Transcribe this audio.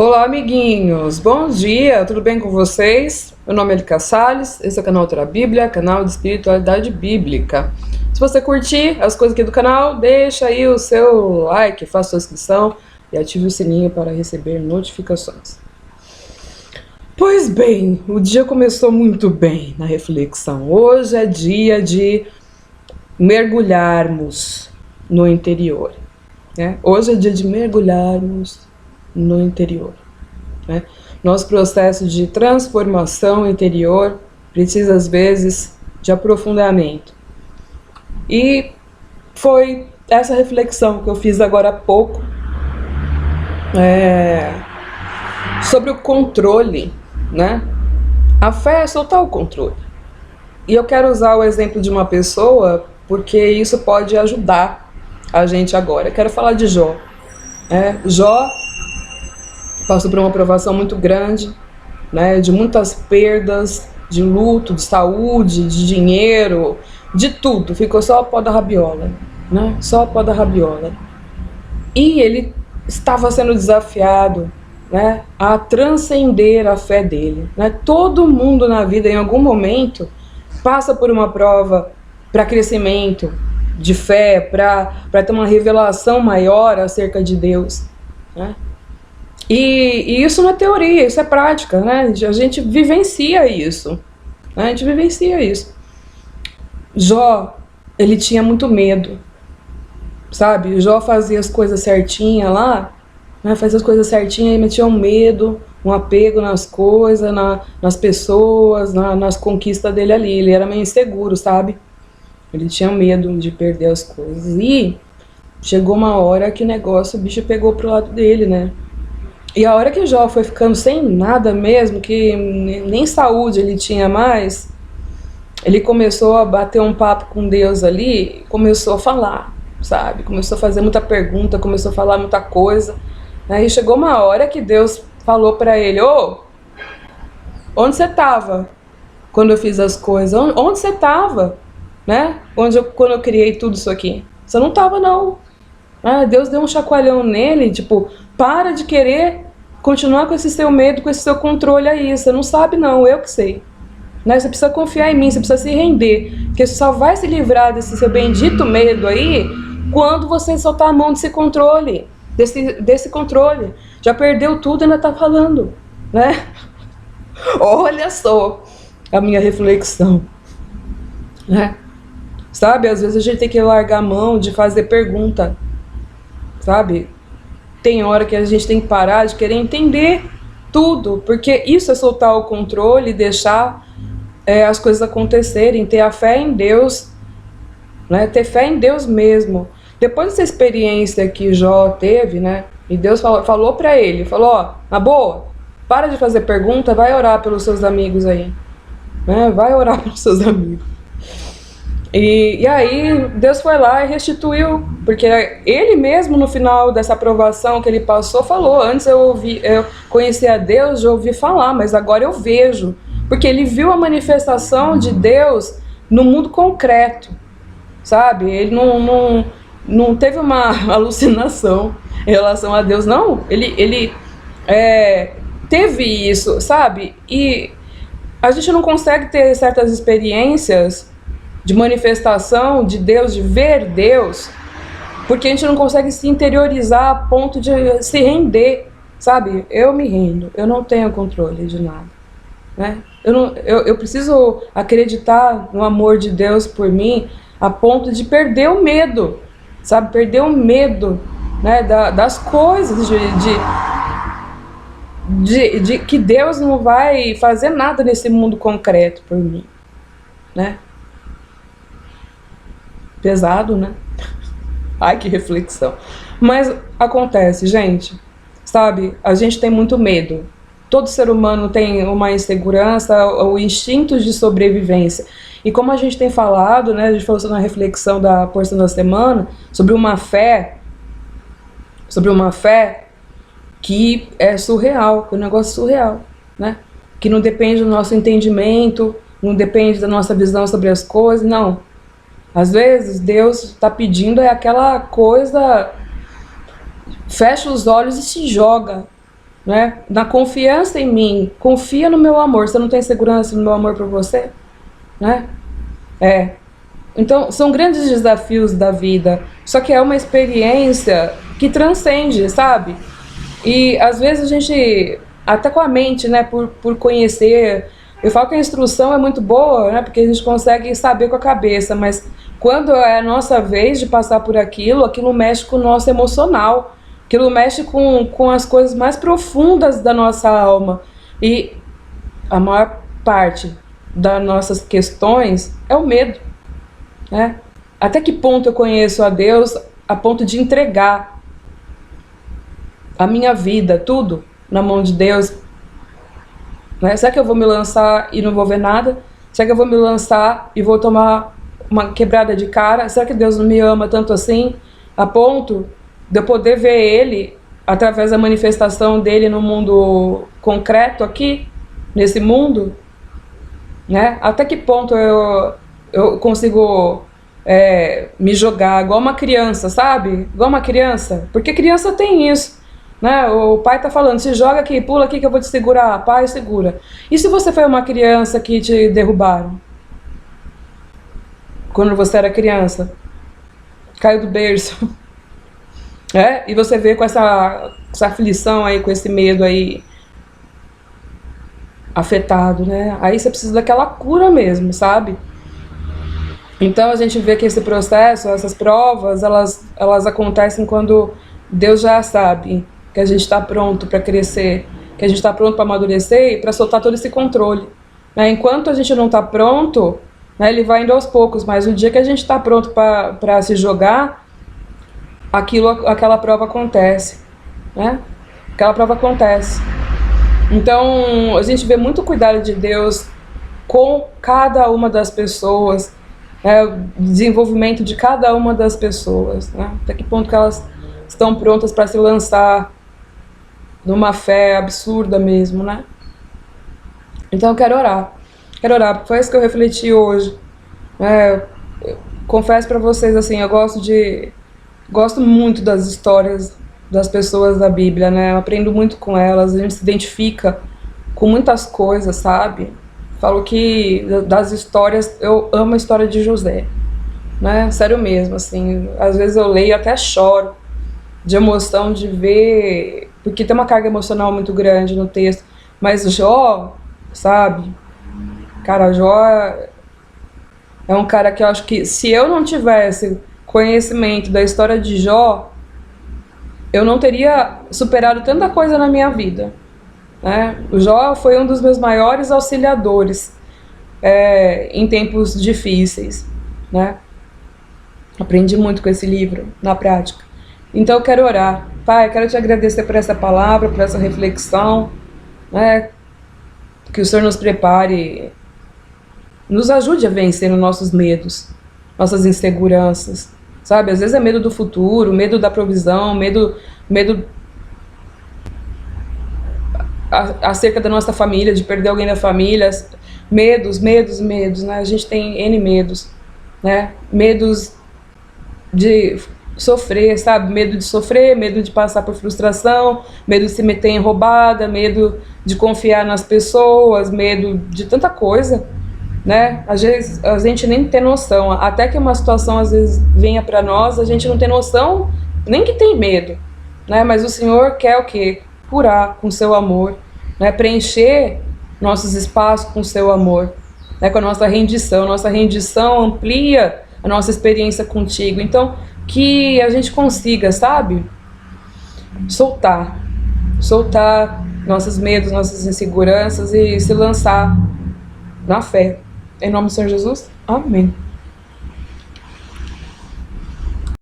Olá, amiguinhos! Bom dia! Tudo bem com vocês? Meu nome é Elika Salles, esse é o canal Outra Bíblia, canal de espiritualidade bíblica. Se você curtir as coisas aqui do canal, deixa aí o seu like, faça sua inscrição e ative o sininho para receber notificações. Pois bem, o dia começou muito bem na reflexão. Hoje é dia de mergulharmos no interior, né? Hoje é dia de mergulharmos no interior, né? Nosso processo de transformação interior precisa às vezes de aprofundamento. E foi essa reflexão que eu fiz agora há pouco sobre o controle, né? A fé é soltar o controle. E eu quero usar o exemplo de uma pessoa porque isso pode ajudar a gente agora. Eu quero falar de Jó. Jó passou por uma provação muito grande, né, de muitas perdas, de luto, de saúde, de dinheiro, de tudo. Ficou só o pó da rabiola, né? Só o pó da rabiola. E ele estava sendo desafiado, né, a transcender a fé dele, né? Todo mundo na vida, em algum momento, passa por uma prova para crescimento de fé, para ter uma revelação maior acerca de Deus, né? E isso não é teoria, isso é prática, né? A gente vivencia isso, né? A gente vivencia isso. Jó, ele tinha muito medo, sabe? Jó fazia as coisas certinhas lá, né? Fazia as coisas certinhas e metia um medo, um apego nas coisas, nas pessoas, nas conquistas dele ali. Ele era meio inseguro, sabe? Ele tinha medo de perder as coisas. E chegou uma hora que o bicho pegou pro lado dele, né? E a hora que Jó foi ficando sem nada mesmo, que nem saúde ele tinha mais, ele começou a bater um papo com Deus ali, começou a falar, sabe? Começou a fazer muita pergunta, começou a falar muita coisa. Aí chegou uma hora que Deus falou pra ele: ô, onde você tava quando eu fiz as coisas? Onde você tava, né? Quando eu criei tudo isso aqui? Você não tava, não. Deus deu um chacoalhão nele, tipo, para de querer continuar com esse seu medo, com esse seu controle aí. Você não sabe não, eu que sei, né? Você precisa confiar em mim, você precisa se render, porque você só vai se livrar desse seu bendito medo aí quando você soltar a mão desse controle, desse controle. Já perdeu tudo e ainda tá falando, né? Olha só a minha reflexão, né? Sabe, às vezes a gente tem que largar a mão de fazer pergunta, sabe? Tem hora que a gente tem que parar de querer entender tudo, porque isso é soltar o controle e deixar as coisas acontecerem, ter a fé em Deus, né? Ter fé em Deus mesmo. Depois dessa experiência que Jó teve, né? E Deus falou pra ele, falou: ó, na boa, para de fazer pergunta, vai orar pelos seus amigos aí, né? Vai orar pelos seus amigos. E aí Deus foi lá e restituiu, porque ele mesmo no final dessa aprovação que ele passou falou: antes eu conhecia Deus, já ouvi falar, mas agora eu vejo, porque ele viu a manifestação de Deus no mundo concreto, sabe? Ele não teve uma alucinação em relação a Deus, não. Ele teve isso, sabe? E a gente não consegue ter certas experiências de manifestação de Deus, de ver Deus, porque a gente não consegue se interiorizar a ponto de se render, sabe? Eu me rendo, eu não tenho controle de nada, né? Eu preciso acreditar no amor de Deus por mim a ponto de perder o medo, sabe? Perder o medo, né, das coisas, de que Deus não vai fazer nada nesse mundo concreto por mim, né? Pesado, né? Ai, que reflexão. Mas acontece, gente, sabe? A gente tem muito medo. Todo ser humano tem uma insegurança, o instinto de sobrevivência. E como a gente tem falado, né? A gente falou na reflexão da porção da semana sobre uma fé que é surreal, que é um negócio surreal, né? Que não depende do nosso entendimento, não depende da nossa visão sobre as coisas, não. Às vezes Deus está pedindo aquela coisa, fecha os olhos e se joga, né? Na confiança em mim, confia no meu amor. Você não tem segurança no meu amor por você, né? Então, são grandes desafios da vida, só que é uma experiência que transcende, sabe? E às vezes a gente, até com a mente, né, por conhecer, eu falo que a instrução é muito boa, né, porque a gente consegue saber com a cabeça, mas quando é a nossa vez de passar por aquilo, aquilo mexe com o nosso emocional, aquilo mexe com as coisas mais profundas da nossa alma. E a maior parte das nossas questões é o medo, né? Até que ponto eu conheço a Deus a ponto de entregar a minha vida, tudo, na mão de Deus, né? Será que eu vou me lançar e não vou ver nada? Será que eu vou me lançar e vou tomar uma quebrada de cara? Será que Deus não me ama tanto assim, a ponto de eu poder ver Ele através da manifestação dele no mundo concreto aqui, nesse mundo, né? Até que ponto eu consigo me jogar igual uma criança, sabe? Igual uma criança, porque criança tem isso, né? O pai tá falando, se joga aqui, pula aqui que eu vou te segurar, pai, segura. E se você foi uma criança que te derrubaram? Quando você era criança, caiu do berço, e você vê com essa aflição aí, com esse medo aí afetado, né? Aí você precisa daquela cura mesmo, sabe? Então a gente vê que esse processo, essas provas, elas acontecem quando Deus já sabe que a gente está pronto para crescer, que a gente está pronto para amadurecer e para soltar todo esse controle, né? Enquanto a gente não está pronto, né, ele vai indo aos poucos, mas no dia que a gente está pronto para se jogar, aquela prova acontece, né? Aquela prova acontece. Então a gente vê muito cuidado de Deus com cada uma das pessoas, o desenvolvimento de cada uma das pessoas, né? Até que ponto que elas estão prontas para se lançar numa fé absurda mesmo, né? Então eu quero orar, porque foi isso que eu refleti hoje. Eu confesso para vocês, assim, eu gosto muito das histórias das pessoas da Bíblia, né? Eu aprendo muito com elas, a gente se identifica com muitas coisas, sabe? Falo que das histórias, eu amo a história de José, né? Sério mesmo, assim, às vezes eu leio e até choro de emoção de ver, porque tem uma carga emocional muito grande no texto, mas Jó, sabe? Cara, Jó é um cara que eu acho que se eu não tivesse conhecimento da história de Jó, eu não teria superado tanta coisa na minha vida, né? O Jó foi um dos meus maiores auxiliadores em tempos difíceis, né? Aprendi muito com esse livro, na prática. Então eu quero orar. Pai, eu quero te agradecer por essa palavra, por essa reflexão, né? Que o Senhor nos prepare, nos ajude a vencer os nossos medos, nossas inseguranças, sabe? Às vezes é medo do futuro, medo da provisão, medo acerca da nossa família, de perder alguém da família, medos, né? A gente tem N medos, né? Medos de sofrer, sabe? Medo de sofrer, medo de passar por frustração, medo de se meter em roubada, medo de confiar nas pessoas, medo de tanta coisa, né? Às vezes a gente nem tem noção, até que uma situação às vezes venha para nós, a gente não tem noção nem que tem medo, né? Mas o Senhor quer o quê? Curar com seu amor, né? Preencher nossos espaços com seu amor, né? Com a nossa rendição. Nossa rendição amplia a nossa experiência contigo. Então, que a gente consiga, sabe? Soltar nossos medos, nossas inseguranças e se lançar na fé. Em nome do Senhor Jesus, amém.